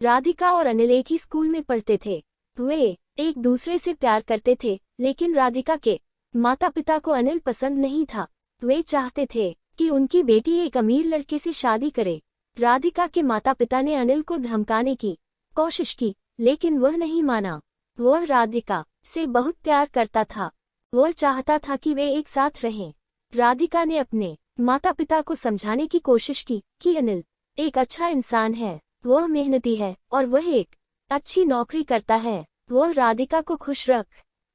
राधिका और अनिल एक ही स्कूल में पढ़ते थे। वे एक दूसरे से प्यार करते थे, लेकिन राधिका के माता पिता को अनिल पसंद नहीं था। वे चाहते थे कि उनकी बेटी एक अमीर लड़के से शादी करे। राधिका के माता पिता ने अनिल को धमकाने की कोशिश की, लेकिन वह नहीं माना। वह राधिका से बहुत प्यार करता था। वह चाहता था कि वे एक साथ रहें। राधिका ने अपने माता पिता को समझाने की कोशिश की कि अनिल एक अच्छा इंसान है, वह मेहनती है और वह एक अच्छी नौकरी करता है। वह राधिका को खुश रख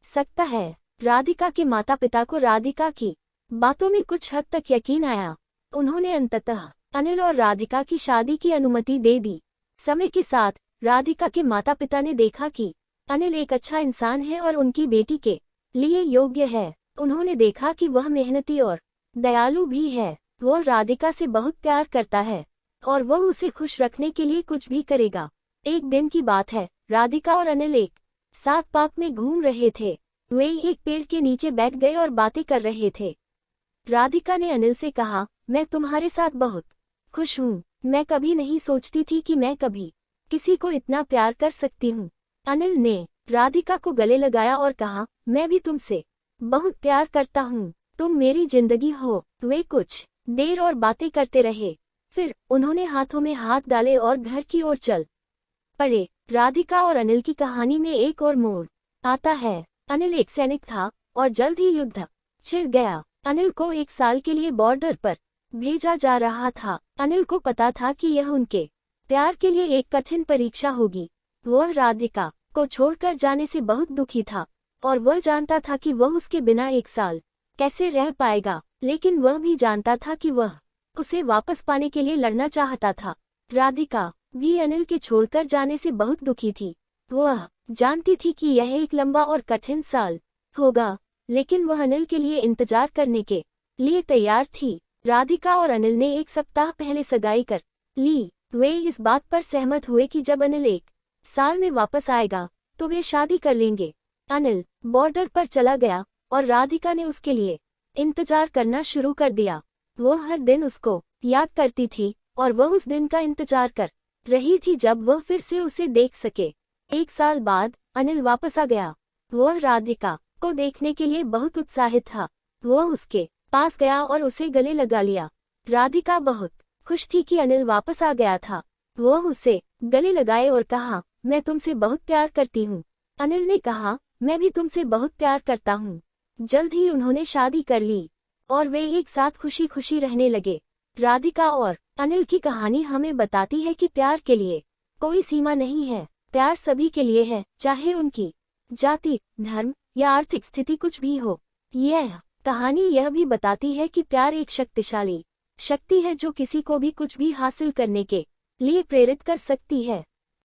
सकता है। राधिका के माता पिता को राधिका की बातों में कुछ हद तक यकीन आया। उन्होंने अंततः अनिल और राधिका की शादी की अनुमति दे दी। समय के साथ राधिका के माता पिता ने देखा कि अनिल एक अच्छा इंसान है और उनकी बेटी के लिए योग्य है। उन्होंने देखा कि वह मेहनती और दयालु भी है। वह राधिका से बहुत प्यार करता है और वह उसे खुश रखने के लिए कुछ भी करेगा। एक दिन की बात है, राधिका और अनिल एक साथ पार्क में घूम रहे थे। वे एक पेड़ के नीचे बैठ गए और बातें कर रहे थे। राधिका ने अनिल से कहा, मैं तुम्हारे साथ बहुत खुश हूँ। मैं कभी नहीं सोचती थी कि मैं कभी किसी को इतना प्यार कर सकती हूँ। अनिल ने राधिका को गले लगाया और कहा, मैं भी तुमसे बहुत प्यार करता हूँ, तुम मेरी जिंदगी हो। वे कुछ देर और बातें करते रहे, फिर उन्होंने हाथों में हाथ डाले और घर की ओर चल पड़े। राधिका और अनिल की कहानी में एक और मोड़ आता है। अनिल एक सैनिक था और जल्द ही युद्ध छिड़ गया। अनिल को 1 साल के लिए बॉर्डर पर भेजा जा रहा था। अनिल को पता था कि यह उनके प्यार के लिए एक कठिन परीक्षा होगी। वह राधिका को छोड़कर जाने से बहुत दुखी था और वह जानता था कि वह उसके बिना 1 साल कैसे रह पाएगा, लेकिन वह भी जानता था कि वह उसे वापस पाने के लिए लड़ना चाहता था। राधिका भी अनिल के छोड़कर जाने से बहुत दुखी थी। वह जानती थी कि यह एक लंबा और कठिन साल होगा, लेकिन वह अनिल के लिए इंतजार करने के लिए तैयार थी। राधिका और अनिल ने 1 सप्ताह पहले सगाई कर ली। वे इस बात पर सहमत हुए कि जब अनिल 1 साल में वापस आएगा तो वे शादी कर लेंगे। अनिल बॉर्डर पर चला गया और राधिका ने उसके लिए इंतजार करना शुरू कर दिया। वह हर दिन उसको याद करती थी और वह उस दिन का इंतजार कर रही थी जब वह फिर से उसे देख सके। 1 साल बाद अनिल वापस आ गया। वह राधिका को देखने के लिए बहुत उत्साहित था। वह उसके पास गया और उसे गले लगा लिया। राधिका बहुत खुश थी कि अनिल वापस आ गया था। वह उसे गले लगाए और कहा, मैं तुमसे बहुत प्यार करती हूँ। अनिल ने कहा, मैं भी तुमसे बहुत प्यार करता हूँ। जल्द ही उन्होंने शादी कर ली और वे एक साथ खुशी खुशी रहने लगे। राधिका और अनिल की कहानी हमें बताती है कि प्यार के लिए कोई सीमा नहीं है। प्यार सभी के लिए है, चाहे उनकी जाति, धर्म या आर्थिक स्थिति कुछ भी हो। यह कहानी यह भी बताती है कि प्यार एक शक्तिशाली शक्ति है जो किसी को भी कुछ भी हासिल करने के लिए प्रेरित कर सकती है।